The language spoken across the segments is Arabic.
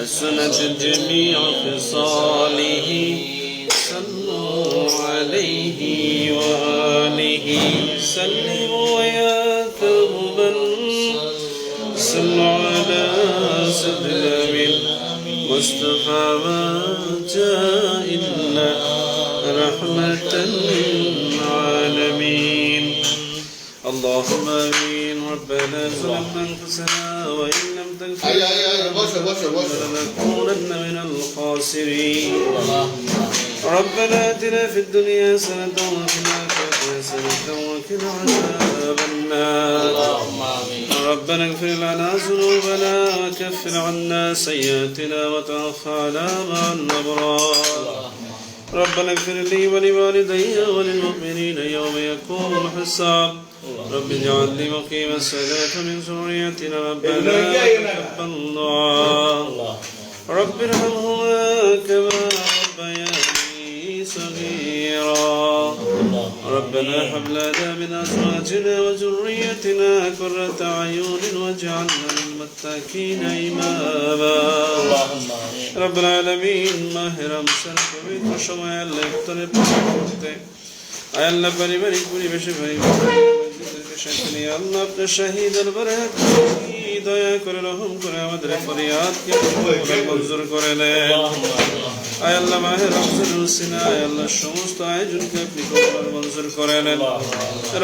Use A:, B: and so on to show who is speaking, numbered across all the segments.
A: حسنت جميع خصاله صلوا عليه وآله سلموا يا ثوبا صلوا على سيدنا مصطفى ما جاء إلا رحمة للعالمين اللهم آمين ربنا ظلمنا أنفسنا وإن لم تغفر لنا لنكونن من الخاسرين ربنا آتنا في الدنيا حسنة وفي الآخرة حسنة وقنا عذاب النار ربنا اغفر لنا ذنوبنا وكفر عنا سيئاتنا وتوفنا مع الأبرار ربنا اغفر لي ولوالدي وللمؤمنين يوم يقوم الحساب رب اجعل لي مقيم الصلاة من ذريتنا ربنا تقبل دعاء رب ارحمهما كما ربياني صغيرا ربنا هب لنا من أزواجنا وذريتنا قرة أعين واجعلنا للمتقين إماما رب العالمين ماهر رمضان পবিত্র সময় আল্লাহ ইফতারের পরে আল্লাহ পারিবারিক পরিবেশে ভাইদেরকে সাথে নিয়ে আল্লাহ আপনার শাহী দরবারে দয়া করে রহম করে আমাদের ফরিয়াদকে মঞ্জুর করে নেন আয় আল্লাহ মাহে রমজানুল সিনা আয় আল্লাহ সমস্ত আয়োজনকে আপনি কবুল মঞ্জুর করে নেন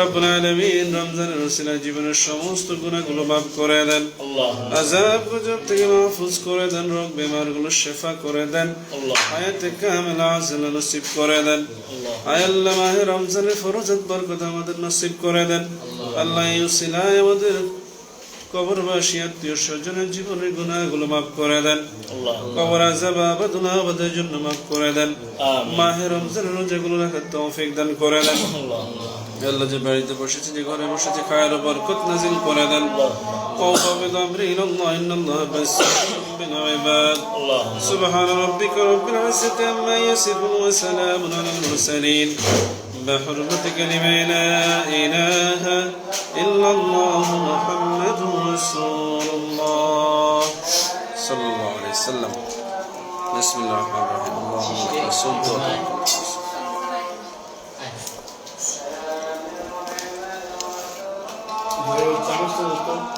A: রব্বুল আলামিন রমজানুল সিনা জীবনের সমস্ত গুনাহগুলো মাফ করে দেন আযাব গজব থেকে মাহফুজ করে দেন রোগ বেমারগুলো শিফা করে দেন হায়াতে কামিলা আজলা নসিব করে দেন আয় আল্লাহ মাহে রমজানের ফরজাত বরকত আমাদের নসিব করে দেন আল্লাহ এই উসিলায় আমাদের কবরবাসী আত্মীয় স্বজনের জীবনের গুনাহগুলো মাফ করে দেন কবর আযাব আবাদুল আবাদের জন্য মাফ করে দেন মাহে রমজানের রোজাগুলো রাখার তৌফিক দান করে দেন আল্লাহ যে বাড়িতে বসেছে যে ঘরে বসেছে খায়ের বরকত নাযিল করে দেন وَأَفْوِضْ أَمْرِي إِلَى اللَّهِ إِنَّ اللَّهَ بَصِيرٌ بِالْعِبَادِ سُبْحَانَ رَبِّكَ رَبِّ الْعِزَّةِ عَمَّا يَصِفُونَ وَسَلَامٌ عَلَى المرسلين بحرمة كلمة لا إله إلا الله محمد رسول الله صلى الله عليه وسلم بسم الله الرحمن الرحيم اللهم لك الصمت وتوكلت